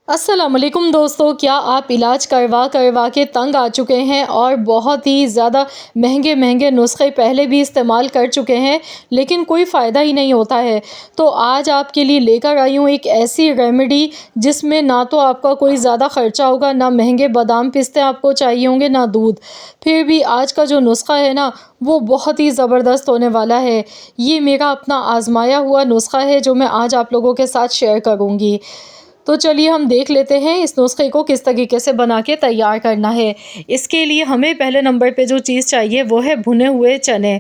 अस्सलाम वालेकुम दोस्तों, क्या आप इलाज करवा करवा के तंग आ चुके हैं और बहुत ही ज़्यादा महंगे महंगे नुस्खे पहले भी इस्तेमाल कर चुके हैं लेकिन कोई फ़ायदा ही नहीं होता है। तो आज आपके लिए लेकर आई हूँ एक ऐसी रेमेडी जिसमें ना तो आपका कोई ज़्यादा ख़र्चा होगा, ना महंगे बादाम पिस्ते आपको चाहिए होंगे, ना दूध। फिर भी आज का जो नुस्खा है ना, वो बहुत ही ज़बरदस्त होने वाला है। ये मेरा अपना आज़माया हुआ नुस्खा है जो मैं आज आप लोगों के साथ शेयर करूँगी। तो चलिए हम देख लेते हैं इस नुस्खे को किस तरीके से बना के तैयार करना है। इसके लिए हमें पहले नंबर पे जो चीज़ चाहिए वो है भुने हुए चने।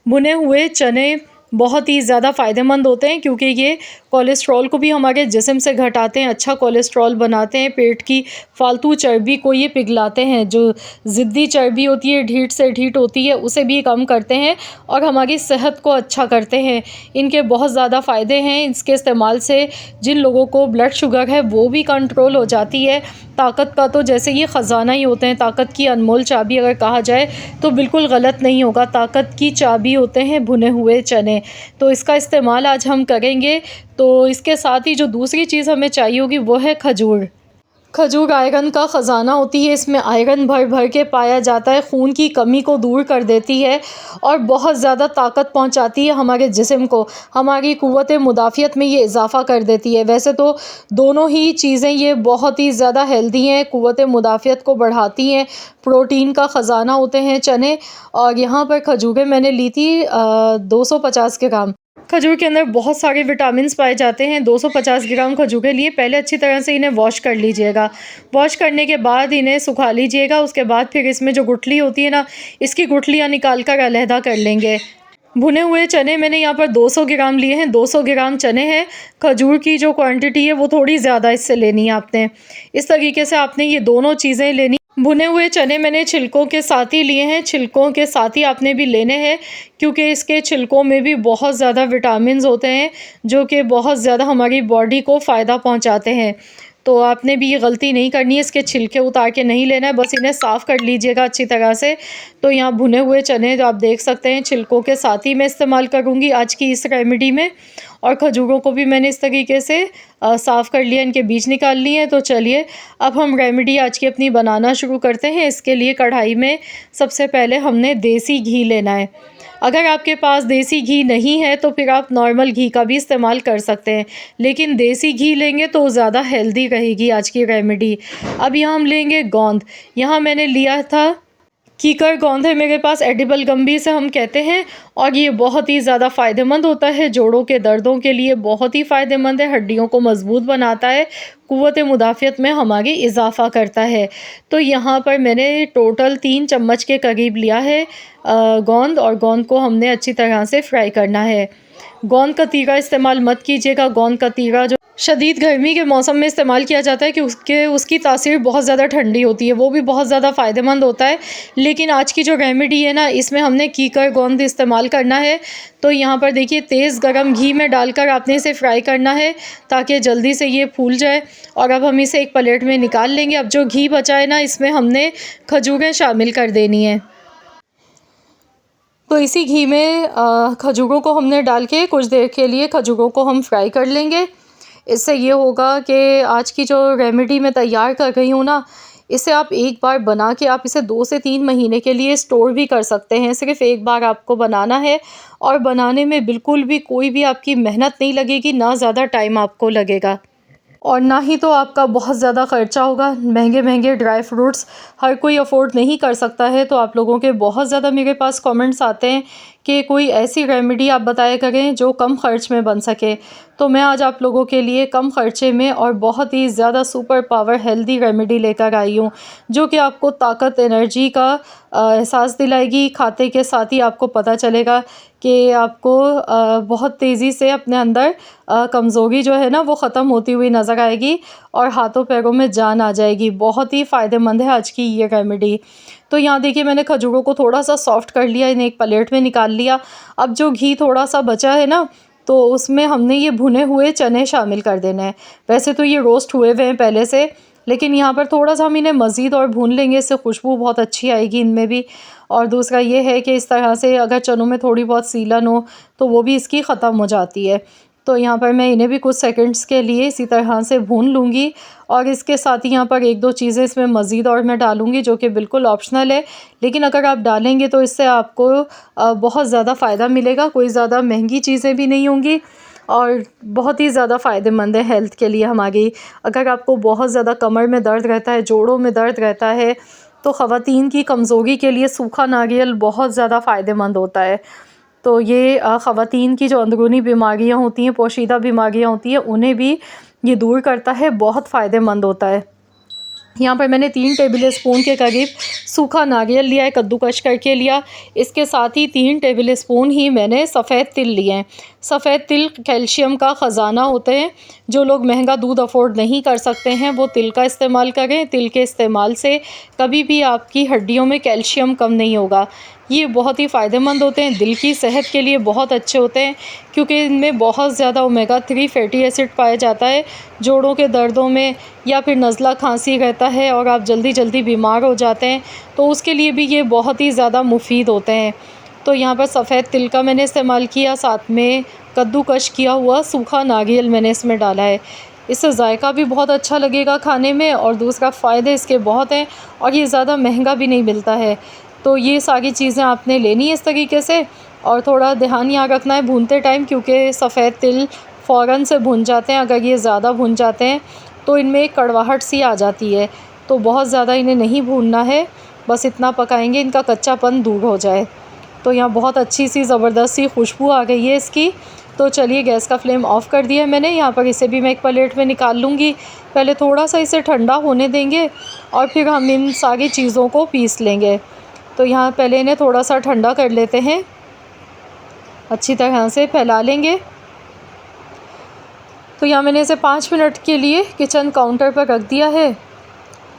भुने हुए चने बहुत ही ज़्यादा फ़ायदेमंद होते हैं क्योंकि ये कोलेस्ट्रॉल को भी हमारे जिस्म से घटाते हैं, अच्छा कोलेस्ट्रॉल बनाते हैं, पेट की फालतू चर्बी को ये पिघलाते हैं, जो ज़िद्दी चर्बी होती है, ढीठ से ढीठ होती है, उसे भी कम करते हैं और हमारी सेहत को अच्छा करते हैं। इनके बहुत ज़्यादा फ़ायदे हैं। इसके इस्तेमाल से जिन लोगों को ब्लड शुगर है वो भी कंट्रोल हो जाती है। ताकत का तो जैसे ये ख़जाना ही होते हैं, ताकत की अनमोल चाबी अगर कहा जाए तो बिल्कुल गलत नहीं होगा। ताकत की चाबी होते हैं भुने हुए चने। तो इसका इस्तेमाल आज हम करेंगे। तो इसके साथ ही जो दूसरी चीज़ हमें चाहिए होगी वो है खजूर। खजूर आयरन का ख़जाना होती है। इसमें आयरन भर भर के पाया जाता है, खून की कमी को दूर कर देती है और बहुत ज़्यादा ताकत पहुंचाती है हमारे जिस्म को। हमारी क़ुव्वत मुदाफ़ियत में ये इज़ाफ़ा कर देती है। वैसे तो दोनों ही चीज़ें ये बहुत ही ज़्यादा हेल्दी हैं, क़ुव्वत मुदाफ़ियत को बढ़ाती हैं, प्रोटीन का ख़जाना होते हैं चने। और यहाँ पर खजूरें मैंने ली थी 250 ग्राम। खजूर के अंदर बहुत सारे विटामिन्स पाए जाते हैं। 250 ग्राम खजूरें लिए, पहले अच्छी तरह से इन्हें वॉश कर लीजिएगा। वॉश करने के बाद इन्हें सुखा लीजिएगा। उसके बाद फिर इसमें जो गुठली होती है ना, इसकी गुठलियाँ निकाल कर अलहदा कर लेंगे। भुने हुए चने मैंने यहाँ पर 200 ग्राम लिए हैं। 200 ग्राम चने हैं। खजूर की जो क्वांटिटी है वो थोड़ी ज़्यादा इससे लेनी है आपने। इस तरीके से आपने ये दोनों चीज़ें लेनी। भुने हुए चने मैंने छिलकों के साथ ही लिए हैं। छिलकों के साथ ही आपने भी लेने हैं क्योंकि इसके छिलकों में भी बहुत ज़्यादा विटामिन्स होते हैं जो कि बहुत ज़्यादा हमारी बॉडी को फ़ायदा पहुंचाते हैं। तो आपने भी ये गलती नहीं करनी है, इसके छिलके उतार के नहीं लेना है, बस इन्हें साफ़ कर लीजिएगा अच्छी तरह से। तो यहाँ भुने हुए चने जो आप देख सकते हैं छिलकों के साथ ही मैं इस्तेमाल करूँगी आज की इस रेमेडी में। और खजूरों को भी मैंने इस तरीके से साफ़ कर लिया, इनके बीज निकाल लिए हैं। तो चलिए अब हम रेमेडी आज की अपनी बनाना शुरू करते हैं। इसके लिए कढ़ाई में सबसे पहले हमने देसी घी लेना है। अगर आपके पास देसी घी नहीं है तो फिर आप नॉर्मल घी का भी इस्तेमाल कर सकते हैं, लेकिन देसी घी लेंगे तो ज़्यादा हेल्दी रहेगी आज की रेमेडी। अब यहाँ हम लेंगे गोंद। यहाँ मैंने लिया था कीकर गोंद है मेरे पास, एडिबल गम भी इसे हम कहते हैं। और ये बहुत ही ज़्यादा फ़ायदेमंद होता है, जोड़ों के दर्दों के लिए बहुत ही फ़ायदेमंद है, हड्डियों को मज़बूत बनाता है, क़ुव्वत मुदाफ़ियत में हमारी इज़ाफ़ा करता है। तो यहाँ पर मैंने टोटल 3 चम्मच के करीब लिया है गोंद, और गोंद को हमने अच्छी तरह से फ्राई करना है। गोंद का तीरा इस्तेमाल मत कीजिएगा। गोंद का तीरा जो शदीद गर्मी के मौसम में इस्तेमाल किया जाता है कि उसकी तासीर बहुत ज़्यादा ठंडी होती है, वो भी बहुत ज़्यादा फ़ायदेमंद होता है। लेकिन आज की जो रेमेडी है ना, इसमें हमने कीकर गोंद इस्तेमाल करना है। तो यहाँ पर देखिए तेज़ गरम घी में डालकर आपने इसे फ्राई करना है ताकि जल्दी से ये फूल जाए। और अब हम इसे एक प्लेट में निकाल लेंगे। अब जो घी बचा है ना, इसमें हमने खजूरें शामिल कर देनी है। तो इसी घी में खजूरों को हमने डाल के कुछ देर के लिए खजूरों को हम फ्राई कर लेंगे। इससे ये होगा कि आज की जो रेमेडी मैं तैयार कर रही हूँ ना, इसे आप एक बार बना के आप इसे 2 से 3 महीने के लिए स्टोर भी कर सकते हैं। सिर्फ़ एक बार आपको बनाना है और बनाने में बिल्कुल भी कोई भी आपकी मेहनत नहीं लगेगी, ना ज़्यादा टाइम आपको लगेगा और ना ही तो आपका बहुत ज़्यादा ख़र्चा होगा। महंगे महंगे ड्राई फ्रूट्स हर कोई अफोर्ड नहीं कर सकता है। तो आप लोगों के बहुत ज़्यादा मेरे पास कमेंट्स आते हैं कि कोई ऐसी रेमेडी आप बताया करें जो कम ख़र्च में बन सके। तो मैं आज आप लोगों के लिए कम ख़र्चे में और बहुत ही ज़्यादा सुपर पावर हेल्दी रेमेडी लेकर आई हूँ, जो कि आपको ताकत, एनर्जी का एहसास दिलाएगी। खाते के साथ ही आपको पता चलेगा कि आपको बहुत तेज़ी से अपने अंदर कमज़ोरी जो है ना वो ख़त्म होती हुई नज़र आएगी और हाथों पैरों में जान आ जाएगी। बहुत ही फ़ायदेमंद है आज की ये रेमेडी। तो यहाँ देखिए मैंने खजूरों को थोड़ा सा सॉफ़्ट कर लिया, इन्हें एक प्लेट में निकाल लिया। अब जो घी थोड़ा सा बचा है ना, तो उसमें हमने ये भुने हुए चने शामिल कर देने हैं। वैसे तो ये रोस्ट हुए हुए हैं पहले से, लेकिन यहाँ पर थोड़ा सा हम इन्हें मज़ीद और भून लेंगे, इससे खुशबू बहुत अच्छी आएगी इनमें भी। और दूसरा ये है कि इस तरह से अगर चनों में थोड़ी बहुत सीलन हो तो वो भी इसकी ख़त्म हो जाती है। तो यहाँ पर मैं इन्हें भी कुछ सेकंड्स के लिए इसी तरह से भून लूँगी। और इसके साथ ही यहाँ पर 1-2 चीज़ें इसमें मज़ीद और मैं डालूँगी जो कि बिल्कुल ऑप्शनल है, लेकिन अगर आप डालेंगे तो इससे आपको बहुत ज़्यादा फ़ायदा मिलेगा। कोई ज़्यादा महंगी चीज़ें भी नहीं होंगी और बहुत ही ज़्यादा फ़ायदेमंद है हेल्थ के लिए हमारी। अगर आपको बहुत ज़्यादा कमर में दर्द रहता है, जोड़ों में दर्द रहता है, तो ख़वातीन की कमज़ोरी के लिए सूखा नारियल बहुत ज़्यादा फ़ायदेमंद होता है। तो ये ख़वातीन की जो अंदरूनी बीमारियां होती हैं, पोशीदा बीमारियां होती हैं, उन्हें भी ये दूर करता है, बहुत फ़ायदेमंद होता है। यहाँ पर मैंने 3 टेबल स्पून के करीब सूखा नारियल लिया है, कद्दूकश करके लिया। इसके साथ ही 3 टेबल स्पून ही मैंने सफ़ेद तिल लिए हैं। सफ़ेद तिल कैल्शियम का ख़जाना होते हैं। जो लोग महंगा दूध अफोर्ड नहीं कर सकते हैं वो तिल का इस्तेमाल करें। तिल के इस्तेमाल से कभी भी आपकी हड्डियों में कैल्शियम कम नहीं होगा। ये बहुत ही फ़ायदेमंद होते हैं, दिल की सेहत के लिए बहुत अच्छे होते हैं, क्योंकि इनमें बहुत ज़्यादा ओमेगा 3 फैटी एसिड पाया जाता है। जोड़ों के दर्दों में या फिर नज़ला खांसी रहता है और आप जल्दी जल्दी बीमार हो जाते हैं, तो उसके लिए भी ये बहुत ही ज़्यादा मुफीद होते हैं। तो यहाँ पर सफ़ेद तिल का मैंने इस्तेमाल किया, साथ में कद्दूकश किया हुआ सूखा नारियल मैंने इसमें डाला है। इससे जायका भी बहुत अच्छा लगेगा खाने में, और दूसरा फ़ायदे इसके बहुत हैं और ये ज़्यादा महंगा भी नहीं मिलता है। तो ये सारी चीज़ें आपने लेनी है इस तरीके से, और थोड़ा ध्यान यहाँ रखना है भूनते टाइम, क्योंकि सफ़ेद तिल फ़ौरन से भुन जाते हैं। अगर ये ज़्यादा भुन जाते हैं तो इनमें एक कड़वाहट सी आ जाती है, तो बहुत ज़्यादा इन्हें नहीं भूनना है, बस इतना पकाएंगे इनका कच्चापन दूर हो जाए। तो यहाँ बहुत अच्छी सी ज़बरदस्त सी खुशबू आ गई है इसकी। तो चलिए गैस का फ्लेम ऑफ़ कर दिया है मैंने। यहाँ पर इसे भी मैं एक प्लेट में निकाल लूँगी। पहले थोड़ा सा इसे ठंडा होने देंगे और फिर हम इन सारी चीज़ों को पीस लेंगे। तो यहाँ पहले इन्हें थोड़ा सा ठंडा कर लेते हैं, अच्छी तरह से फैला लेंगे। तो यहाँ मैंने इसे 5 मिनट के लिए किचन काउंटर पर रख दिया है।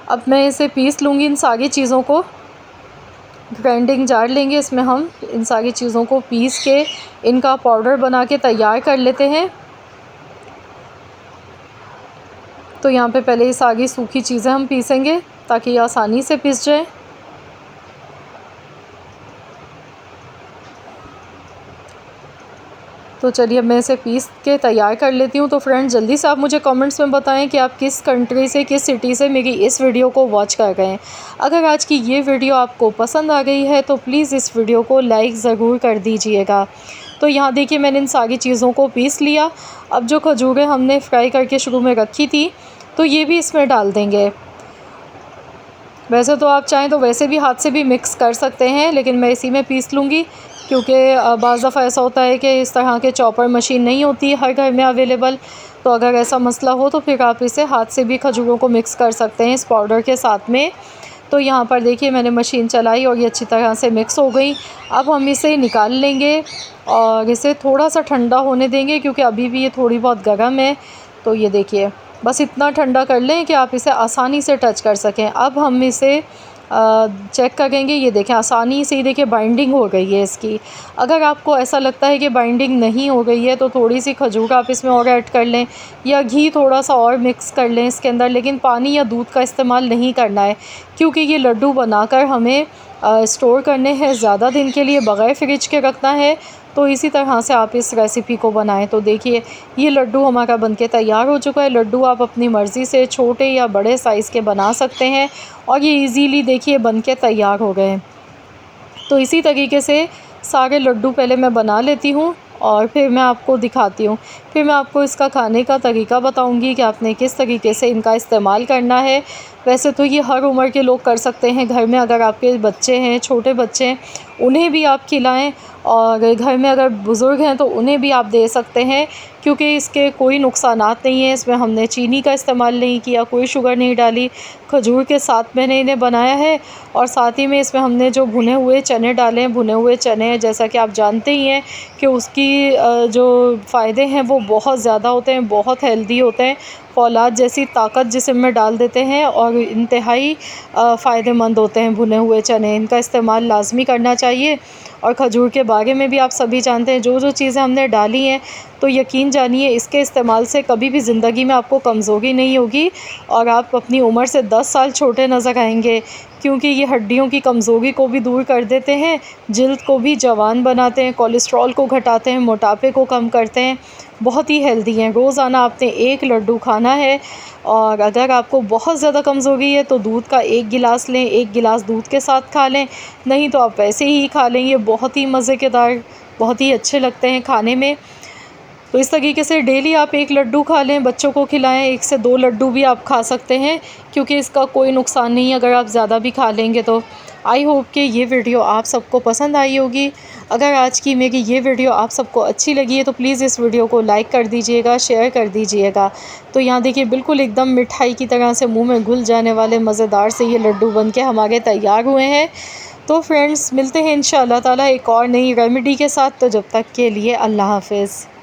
अब मैं इसे पीस लूँगी इन सारी चीज़ों को। ग्राइंडिंग जार लेंगे, इसमें हम इन सारी चीज़ों को पीस के इनका पाउडर बना के तैयार कर लेते हैं। तो यहाँ पे पहले ये सारी सूखी चीज़ें हम पीसेंगे ताकि ये आसानी से पिस जाए। तो चलिए मैं इसे पीस के तैयार कर लेती हूँ। तो फ्रेंड्स जल्दी से आप मुझे कमेंट्स में बताएं कि आप किस कंट्री से, किस सिटी से मेरी इस वीडियो को वॉच कर रहे हैं। अगर आज की ये वीडियो आपको पसंद आ गई है तो प्लीज़ इस वीडियो को लाइक ज़रूर कर दीजिएगा। तो यहाँ देखिए मैंने इन सारी चीज़ों को पीस लिया। अब जो खजूरें हमने फ्राई करके शुरू में रखी थी तो ये भी इसमें डाल देंगे। वैसे तो आप चाहें तो वैसे भी हाथ से भी मिक्स कर सकते हैं, लेकिन मैं इसी में पीस लूँगी, क्योंकि बाज़ दफ़ा ऐसा होता है कि इस तरह के चॉपर मशीन नहीं होती हर घर में अवेलेबल। तो अगर ऐसा मसला हो तो फिर आप इसे हाथ से भी खजूरों को मिक्स कर सकते हैं इस पाउडर के साथ में। तो यहाँ पर देखिए मैंने मशीन चलाई और ये अच्छी तरह से मिक्स हो गई। अब हम इसे निकाल लेंगे और इसे थोड़ा सा ठंडा होने देंगे, क्योंकि अभी भी ये थोड़ी बहुत गर्म है। तो ये देखिए बस इतना ठंडा कर लें कि आप इसे आसानी से टच कर सकें। अब हम इसे चेक करेंगे। ये देखें आसानी से, देखिए बाइंडिंग हो गई है इसकी। अगर आपको ऐसा लगता है कि बाइंडिंग नहीं हो गई है तो थोड़ी सी खजूर आप इसमें और ऐड कर लें, या घी थोड़ा सा और मिक्स कर लें इसके अंदर, लेकिन पानी या दूध का इस्तेमाल नहीं करना है, क्योंकि ये लड्डू बनाकर हमें स्टोर करने हैं ज़्यादा दिन के लिए, बग़ैर फ्रिज के रखना है। तो इसी तरह से आप इस रेसिपी को बनाएं। तो देखिए ये लड्डू हमारा बनके तैयार हो चुका है। लड्डू आप अपनी मर्ज़ी से छोटे या बड़े साइज़ के बना सकते हैं और ये इजीली देखिए बनके तैयार हो गए हैं। तो इसी तरीके से सारे लड्डू पहले मैं बना लेती हूँ और फिर मैं आपको दिखाती हूँ। फिर मैं आपको इसका खाने का तरीका बताऊँगी कि आपने किस तरीके से इनका इस्तेमाल करना है। वैसे तो ये हर उम्र के लोग कर सकते हैं घर में। अगर आपके बच्चे हैं, छोटे बच्चे हैं, उन्हें भी आप खिलाएं, और घर में अगर बुज़ुर्ग हैं तो उन्हें भी आप दे सकते हैं, क्योंकि इसके कोई नुकसानात नहीं है। इसमें हमने चीनी का इस्तेमाल नहीं किया, कोई शुगर नहीं डाली। खजूर के साथ मैंने इन्हें बनाया है, और साथ ही में इसमें हमने जो भुने हुए चने डाले हैं। भुने हुए चने जैसा कि आप जानते ही हैं कि उसकी जो फ़ायदे हैं वो बहुत ज़्यादा होते हैं, बहुत हेल्दी होते हैं। फौलाद जैसी ताकत जिस्म में डाल देते हैं और इंतहाई फ़ायदेमंद होते हैं भुने हुए चने। इनका इस्तेमाल लाज़मी करना चाहिए। और खजूर के बारे में भी आप सभी जानते हैं, जो जो चीज़ें हमने डाली हैं तो यकीन जानिए इसके इस्तेमाल से कभी भी ज़िंदगी में आपको कमज़ोरी नहीं होगी और आप अपनी उम्र से 10 साल छोटे नज़र आएंगे, क्योंकि ये हड्डियों की कमज़ोरी को भी दूर कर देते हैं, जिल्द को भी जवान बनाते हैं, कोलेस्ट्रॉल को घटाते हैं, मोटापे को कम करते हैं। बहुत ही हेल्दी हैं। रोज़ाना आपने 1 लड्डू खाना है और अगर आपको बहुत ज़्यादा कमज़ोरी है तो दूध का 1 गिलास लें, 1 गिलास दूध के साथ खा लें, नहीं तो आप वैसे ही खा लें। ये बहुत ही मज़ेदार, बहुत ही अच्छे लगते हैं खाने में। तो इस तरीके से डेली आप 1 लड्डू खा लें, बच्चों को खिलाएं। 1 से 2 लड्डू भी आप खा सकते हैं, क्योंकि इसका कोई नुकसान नहीं है अगर आप ज़्यादा भी खा लेंगे तो। आई होप कि ये वीडियो आप सबको पसंद आई होगी। अगर आज की मेरी ये वीडियो आप सबको अच्छी लगी है तो प्लीज़ इस वीडियो को लाइक कर दीजिएगा, शेयर कर दीजिएगा। तो यहाँ देखिए बिल्कुल एकदम मिठाई की तरह से मुँह में घुल जाने वाले मज़ेदार से ये लड्डू बन के हमारे तैयार हुए हैं। तो फ्रेंड्स, मिलते हैं इंशाअल्लाह ताला एक और नई रेमेडी के साथ। तो जब तक के लिए अल्लाह हाफ़िज़।